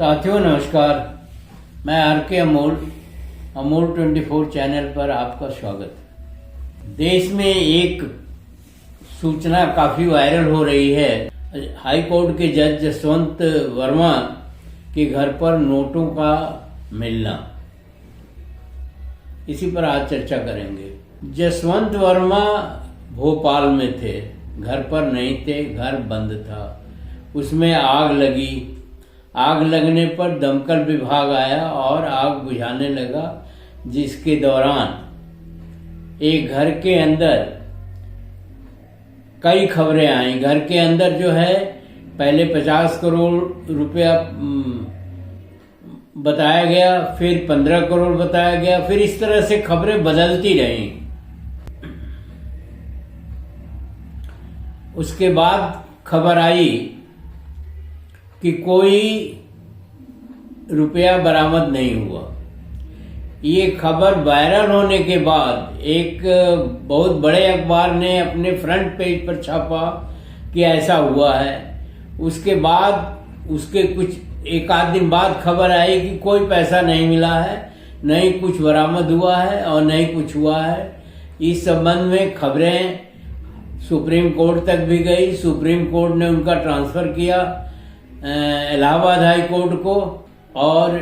साथियों नमस्कार। मैं आर.के. अमोल 24 चैनल पर आपका स्वागत है। देश में एक सूचना काफी वायरल हो रही है। हाई कोर्ट के जज जसवंत वर्मा के घर पर नोटों का मिलना, इसी पर आज चर्चा करेंगे। जसवंत वर्मा भोपाल में थे, घर पर नहीं थे, घर बंद था। उसमें आग लगी। आग लगने पर दमकल विभाग आया और आग बुझाने लगा, जिसके दौरान एक घर के अंदर कई खबरें आई। घर के अंदर जो है पहले 50 करोड़ रुपया बताया गया, फिर 15 करोड़ बताया गया, फिर इस तरह से खबरें बदलती रहीं। उसके बाद खबर आई कि कोई रुपया बरामद नहीं हुआ। ये खबर वायरल होने के बाद एक बहुत बड़े अखबार ने अपने फ्रंट पेज पर छापा कि ऐसा हुआ है। उसके बाद उसके कुछ एक आध दिन बाद खबर आई कि कोई पैसा नहीं मिला है, नहीं कुछ बरामद हुआ है और नहीं कुछ हुआ है। इस संबंध में खबरें सुप्रीम कोर्ट तक भी गई। सुप्रीम कोर्ट ने उनका ट्रांसफर किया इलाहाबाद हाई कोर्ट को, और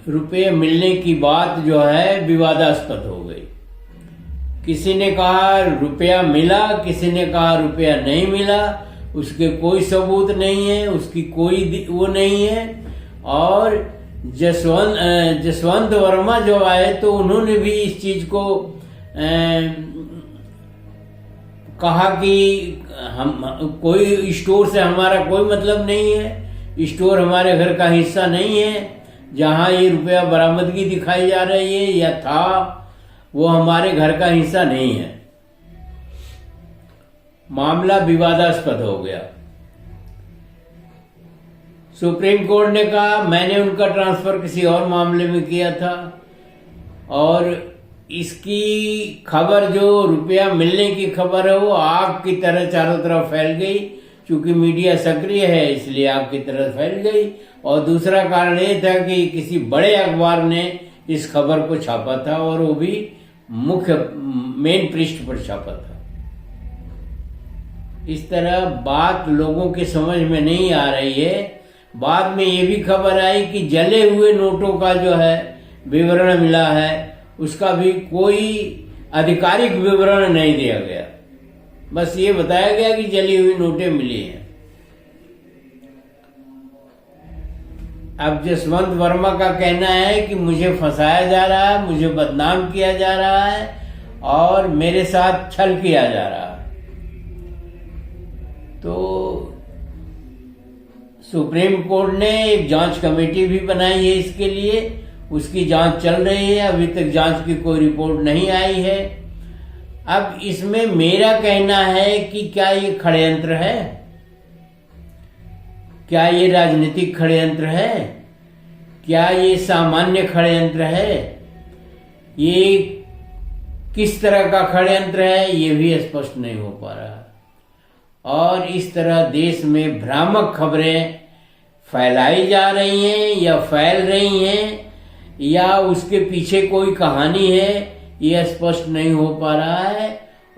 रुपये मिलने की बात जो है विवादास्पद हो गई। किसी ने कहा रुपया मिला, किसी ने कहा रुपया नहीं मिला। उसके कोई सबूत नहीं है, उसकी कोई वो नहीं है। और जसवंत वर्मा जो आए तो उन्होंने भी इस चीज को कहा कि हम कोई स्टोर से हमारा कोई मतलब नहीं है, स्टोर हमारे घर का हिस्सा नहीं है। जहां ये रुपया बरामदगी दिखाई जा रही है या था, वो हमारे घर का हिस्सा नहीं है। मामला विवादास्पद हो गया। सुप्रीम कोर्ट ने कहा मैंने उनका ट्रांसफर किसी और मामले में किया था, और इसकी खबर जो रुपया मिलने की खबर है वो आग की तरह चारों तरफ फैल गई। चूंकि मीडिया सक्रिय है इसलिए आग की तरह फैल गई। और दूसरा कारण ये था कि किसी बड़े अखबार ने इस खबर को छापा था, और वो भी मुख्य मेन पृष्ठ पर छापा था। इस तरह बात लोगों के समझ में नहीं आ रही है। बाद में ये भी खबर आई कि जले हुए नोटों का जो है विवरण मिला है, उसका भी कोई आधिकारिक विवरण नहीं दिया गया। बस ये बताया गया कि जली हुई नोटें मिली हैं। अब जसवंत वर्मा का कहना है कि मुझे फंसाया जा रहा है, मुझे बदनाम किया जा रहा है और मेरे साथ छल किया जा रहा है। तो सुप्रीम कोर्ट ने एक जांच कमेटी भी बनाई है इसके लिए। उसकी जांच चल रही है। अभी तक जांच की कोई रिपोर्ट नहीं आई है। अब इसमें मेरा कहना है कि क्या ये षड्यंत्र है? क्या ये राजनीतिक षड्यंत्र है? क्या ये सामान्य षड्यंत्र है? ये किस तरह का षड्यंत्र है ये भी स्पष्ट नहीं हो पा रहा। और इस तरह देश में भ्रामक खबरें फैलाई जा रही हैं या फैल रही हैं, या उसके पीछे कोई कहानी है, यह स्पष्ट नहीं हो पा रहा है।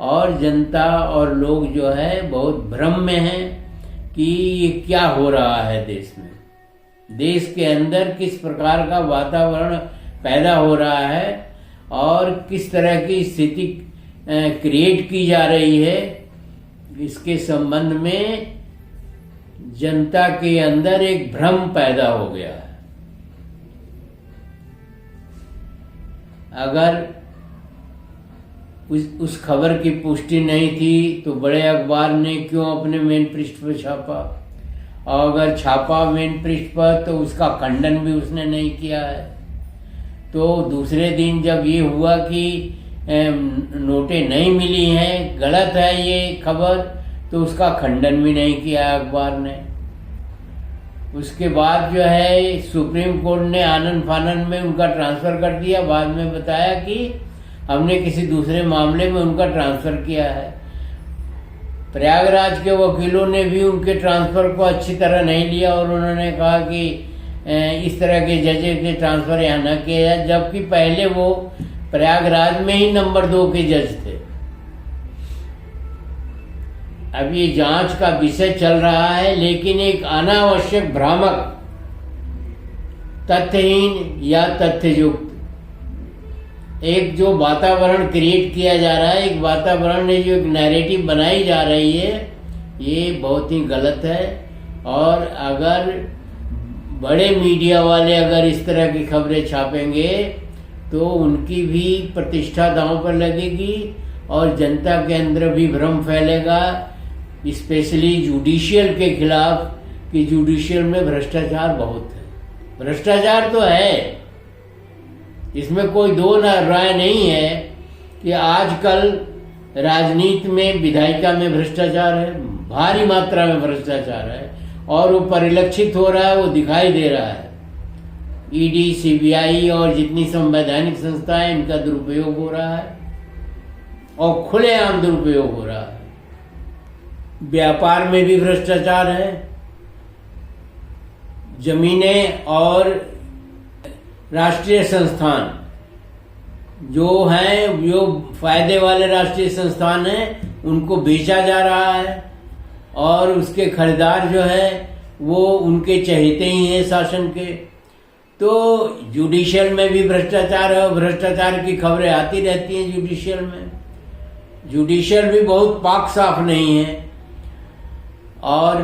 और जनता और लोग जो है बहुत भ्रम में हैं कि ये क्या हो रहा है देश में। देश के अंदर किस प्रकार का वातावरण पैदा हो रहा है और किस तरह की स्थिति क्रिएट की जा रही है, इसके संबंध में जनता के अंदर एक भ्रम पैदा हो गया है। अगर उस खबर की पुष्टि नहीं थी तो बड़े अखबार ने क्यों अपने मेन पृष्ठ पर छापा, और अगर छापा मेन पृष्ठ पर तो उसका खंडन भी उसने नहीं किया है। तो दूसरे दिन जब ये हुआ कि नोटें नहीं मिली हैं, गलत है ये खबर, तो उसका खंडन भी नहीं किया अखबार ने। उसके बाद जो है सुप्रीम कोर्ट ने आनन फानन में उनका ट्रांसफर कर दिया। बाद में बताया कि हमने किसी दूसरे मामले में उनका ट्रांसफर किया है। प्रयागराज के वकीलों ने भी उनके ट्रांसफ़र को अच्छी तरह नहीं लिया और उन्होंने कहा कि इस तरह के जजेस के ट्रांसफ़र यहाँ न किया जाए, जबकि पहले वो प्रयागराज में ही नंबर 2 के जज थे। अब ये जांच का विषय चल रहा है, लेकिन एक अनावश्यक भ्रामक, तथ्यहीन या तथ्ययुक्त एक जो वातावरण क्रिएट किया जा रहा है, एक वातावरण में जो एक नैरेटिव बनाई जा रही है, ये बहुत ही गलत है। और अगर बड़े मीडिया वाले अगर इस तरह की खबरें छापेंगे तो उनकी भी प्रतिष्ठा दांव पर लगेगी और जनता के अंदर भी भ्रम फैलेगा, स्पेशली जुडिशियल के खिलाफ, कि जुडिशियल में भ्रष्टाचार बहुत है। भ्रष्टाचार तो है, इसमें कोई दो राय नहीं है कि आजकल राजनीति में, विधायिका में भ्रष्टाचार है, भारी मात्रा में भ्रष्टाचार है और वो परिलक्षित हो रहा है, वो दिखाई दे रहा है। ईडी, सीबीआई और जितनी संवैधानिक संस्थाएं, इनका दुरुपयोग हो रहा है और खुलेआम दुरुपयोग हो रहा है। व्यापार में भी भ्रष्टाचार है, जमीनें और राष्ट्रीय संस्थान जो हैं, जो फायदे वाले राष्ट्रीय संस्थान हैं, उनको बेचा जा रहा है और उसके खरीदार जो है वो उनके चहेते ही हैं शासन के। तो जुडिशियल में भी भ्रष्टाचार है और भ्रष्टाचार की खबरें आती रहती हैं जुडिशियल में। जुडिशियल भी बहुत पाक साफ नहीं है और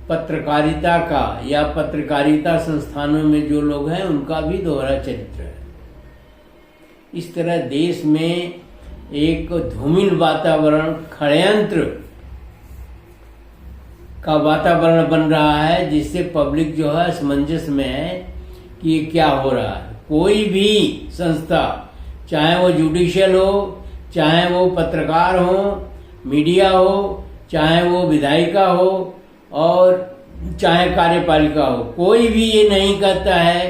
पत्रकारिता का या पत्रकारिता संस्थानों में जो लोग हैं उनका भी दोहरा चरित्र है। इस तरह देश में एक धूमिल वातावरण, षड्यंत्र का वातावरण बन रहा है, जिससे पब्लिक जो है असमंजस में है कि ये क्या हो रहा है। कोई भी संस्था, चाहे वो जुडिशियल हो, चाहे वो पत्रकार हो, मीडिया हो, चाहे वो विधायिका हो और चाहे कार्यपालिका हो, कोई भी ये नहीं कहता है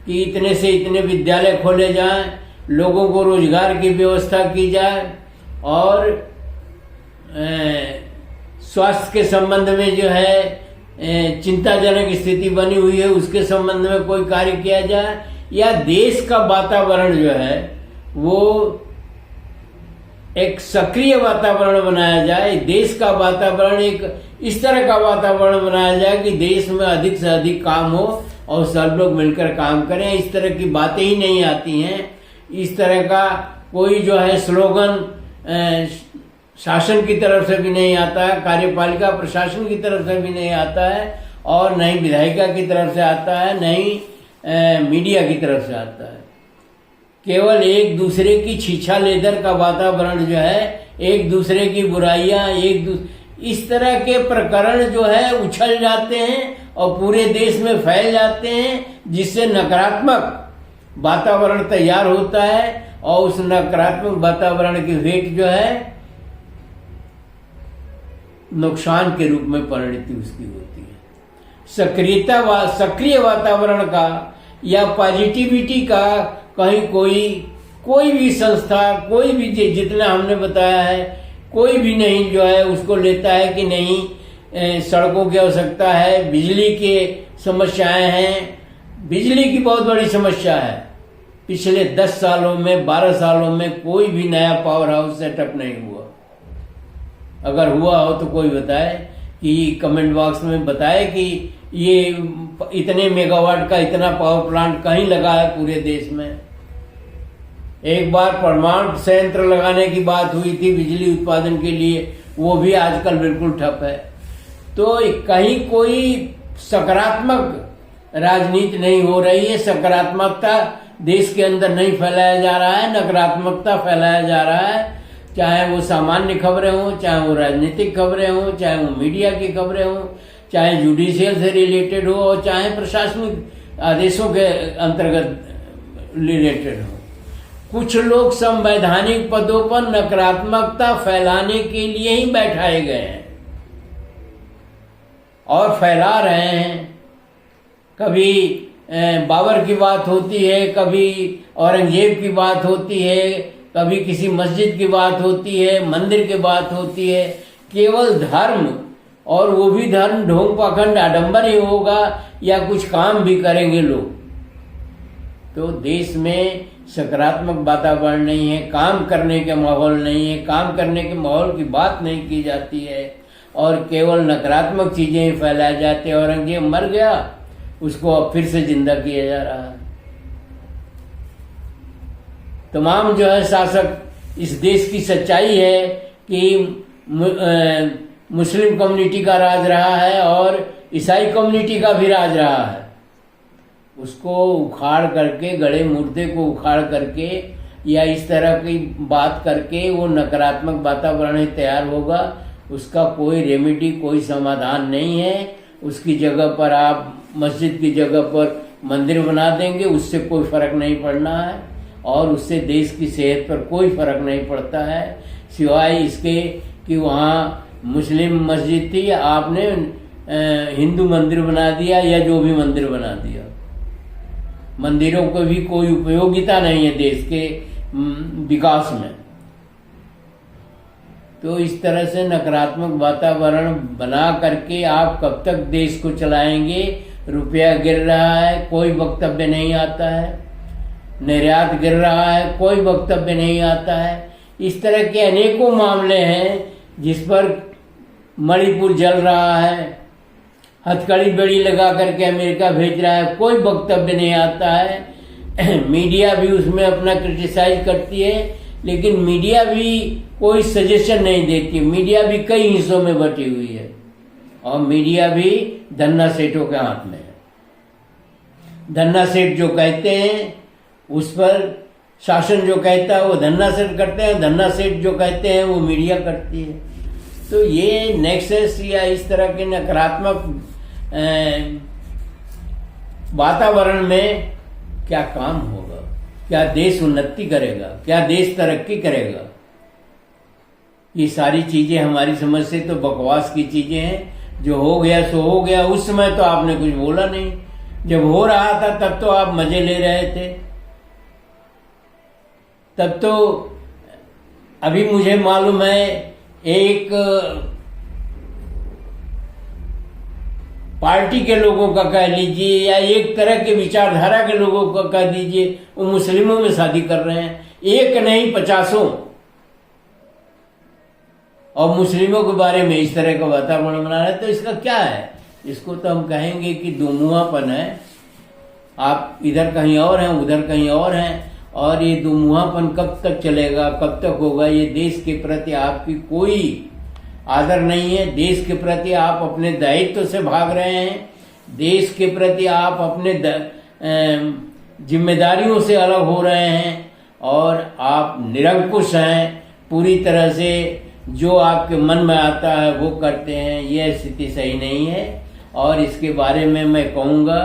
कि इतने से इतने विद्यालय खोले जाएं, लोगों को रोजगार की व्यवस्था की जाए और स्वास्थ्य के संबंध में जो है चिंताजनक स्थिति बनी हुई है उसके संबंध में कोई कार्य किया जाए, या देश का वातावरण जो है वो एक सक्रिय वातावरण बनाया जाए। देश का वातावरण एक इस तरह का वातावरण बनाया जाए कि देश में अधिक से अधिक काम हो और सब लोग मिलकर काम करें। इस तरह की बातें ही नहीं आती हैं। इस तरह का कोई जो है स्लोगन शासन की तरफ से भी नहीं आता है, कार्यपालिका प्रशासन की तरफ से भी नहीं आता है और न ही विधायिका की तरफ से आता है, न ही मीडिया की तरफ से आता है। केवल एक दूसरे की छीछा लेदर का वातावरण जो है, एक दूसरे की बुराइयां, इस तरह के प्रकरण जो है उछल जाते हैं और पूरे देश में फैल जाते हैं, जिससे नकारात्मक वातावरण तैयार होता है और उस नकारात्मक वातावरण की भेंट जो है नुकसान के रूप में परिणति उसकी होती है। सक्रिय वातावरण का या पॉजिटिविटी का कहीं कोई भी संस्था, कोई भी जितना हमने बताया है, कोई भी नहीं जो है उसको लेता है कि नहीं सड़कों की आवश्यकता है, बिजली की समस्याएं हैं। बिजली की बहुत बड़ी समस्या है। पिछले 10 सालों में, 12 सालों में कोई भी नया पावर हाउस सेटअप नहीं हुआ। अगर हुआ हो तो कोई बताए, कि कमेंट बॉक्स में बताए कि ये इतने मेगावाट का इतना पावर प्लांट कहीं लगा है पूरे देश में। एक बार परमाणु संयंत्र लगाने की बात हुई थी बिजली उत्पादन के लिए, वो भी आजकल बिल्कुल ठप है। तो कहीं कोई सकारात्मक राजनीति नहीं हो रही है। सकारात्मकता देश के अंदर नहीं फैलाया जा रहा है, नकारात्मकता फैलाया जा रहा है। चाहे वो सामान्य खबरें हों, चाहे वो राजनीतिक खबरें हों, चाहे वो मीडिया की खबरें हों, चाहे जुडिशियल से रिलेटेड हो और चाहे प्रशासनिक आदेशों के अंतर्गत रिलेटेड हो। कुछ लोग संवैधानिक पदों पर नकारात्मकता फैलाने के लिए ही बैठाए गए हैं और फैला रहे हैं। कभी बाबर की बात होती है, कभी औरंगजेब की बात होती है, कभी किसी मस्जिद की बात होती है, मंदिर की बात होती है, केवल धर्म, और वो भी धर्म ढोंग पाखंड आडंबर ही होगा या कुछ काम भी करेंगे लोग। तो देश में सकारात्मक वातावरण नहीं है, काम करने का माहौल नहीं है, काम करने के माहौल की बात नहीं की जाती है और केवल नकारात्मक चीजें ही फैलाई जाती है। औरंगजेब मर गया, उसको अब फिर से जिंदा किया जा रहा है। तमाम जो है शासक, इस देश की सच्चाई है कि मुस्लिम कम्युनिटी का राज रहा है और ईसाई कम्युनिटी का भी राज रहा है। उसको उखाड़ करके, गड़े मुर्दे को उखाड़ करके या इस तरह की बात करके वो नकारात्मक वातावरण ही तैयार होगा। उसका कोई रेमेडी, कोई समाधान नहीं है। उसकी जगह पर आप मस्जिद की जगह पर मंदिर बना देंगे, उससे कोई फर्क नहीं पड़ना है और उससे देश की सेहत पर कोई फर्क नहीं पड़ता है, सिवाय इसके कि वहाँ मुस्लिम मस्जिद थी, आपने हिंदू मंदिर बना दिया या जो भी मंदिर बना दिया। मंदिरों को भी कोई उपयोगिता नहीं है देश के विकास में। तो इस तरह से नकारात्मक वातावरण बना करके आप कब तक देश को चलाएंगे? रुपया गिर रहा है, कोई वक्तव्य नहीं आता है। निर्यात गिर रहा है, कोई वक्तव्य नहीं आता है। इस तरह के अनेकों मामले हैं जिस पर मणिपुर जल रहा है, हथकड़ी बेड़ी लगा करके अमेरिका भेज रहा है, कोई वक्तव्य नहीं आता है। मीडिया भी उसमें अपना क्रिटिसाइज करती है, लेकिन मीडिया भी कोई सजेशन नहीं देती। मीडिया भी कई हिस्सों में बटी हुई है और मीडिया भी धन्ना सेठों के हाथ में है। धन्ना सेठ जो कहते हैं उस पर शासन जो कहता है वो धन्ना सेठ करते हैं, धन्ना सेठ जो कहते हैं वो मीडिया करती है। तो ये नेक्सस या इस तरह के नकारात्मक वातावरण में क्या काम होगा? क्या देश उन्नति करेगा? क्या देश तरक्की करेगा? ये सारी चीजें हमारी समझ से तो बकवास की चीजें हैं। जो हो गया सो हो गया। उस समय तो आपने कुछ बोला नहीं, जब हो रहा था तब तो आप मजे ले रहे थे। तब तो अभी मुझे मालूम है एक पार्टी के लोगों का कह लीजिए या एक तरह के विचारधारा के लोगों का कह दीजिए, वो मुस्लिमों में शादी कर रहे हैं, एक नहीं 50। और मुस्लिमों के बारे में इस तरह का वातावरण बना रहे हैं। तो इसका क्या है? इसको तो हम कहेंगे कि दुमुहापन है। आप इधर कहीं और हैं, उधर कहीं और हैं, और ये दुमुहापन कब तक चलेगा, कब तक होगा? ये देश के प्रति आपकी कोई आदर नहीं है। देश के प्रति आप अपने दायित्व से भाग रहे हैं। देश के प्रति आप अपने जिम्मेदारियों से अलग हो रहे हैं और आप निरंकुश हैं। पूरी तरह से जो आपके मन में आता है वो करते हैं। यह स्थिति सही नहीं है और इसके बारे में मैं कहूँगा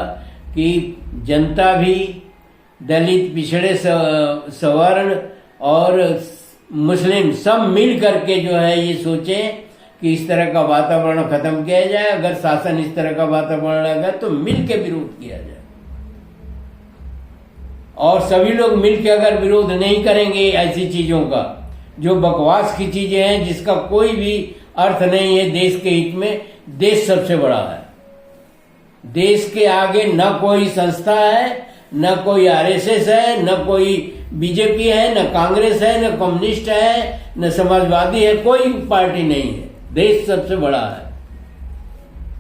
कि जनता भी, दलित, पिछड़े, सवर्ण और मुस्लिम सब मिल करके जो है ये सोचें कि इस तरह का वातावरण खत्म किया जाए। अगर शासन इस तरह का वातावरण रहेगा तो मिल के विरोध किया जाए। और सभी लोग मिल के अगर विरोध नहीं करेंगे ऐसी चीजों का, जो बकवास की चीजें हैं जिसका कोई भी अर्थ नहीं है देश के हित में, देश सबसे बड़ा है। देश के आगे न कोई संस्था है, न कोई आरएसएस है, न कोई बीजेपी है, न कांग्रेस है, न कम्युनिस्ट है, न समाजवादी है, कोई पार्टी नहीं है। देश सबसे बड़ा है।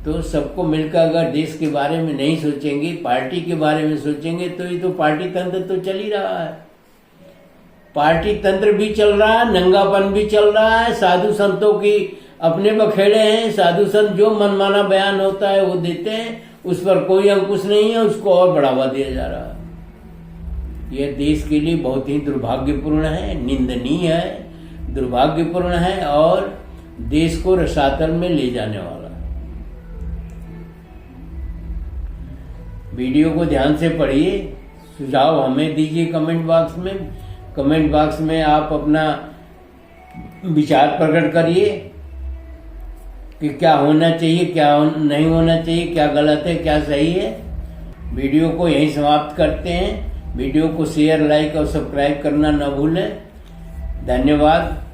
तो सबको मिलकर अगर देश के बारे में नहीं सोचेंगे, पार्टी के बारे में सोचेंगे, तो ये तो पार्टी तंत्र तो चल ही रहा है। पार्टी तंत्र भी चल रहा है, नंगापन भी चल रहा है, साधु संतों की अपने बखेड़े हैं। साधु संत जो मनमाना बयान होता है वो देते हैं, उस पर कोई अंकुश नहीं है, उसको और बढ़ावा दिया जा रहा है। यह देश के लिए बहुत ही दुर्भाग्यपूर्ण है, निंदनीय है, दुर्भाग्यपूर्ण है और देश को रसातल में ले जाने वाला है। वीडियो को ध्यान से पढ़िए, सुझाव हमें दीजिए कमेंट बॉक्स में। कमेंट बॉक्स में आप अपना विचार प्रकट करिए कि क्या होना चाहिए, क्या नहीं होना चाहिए, क्या गलत है, क्या सही है। वीडियो को यहीं समाप्त करते हैं। वीडियो को शेयर, लाइक और सब्सक्राइब करना न भूलें। धन्यवाद।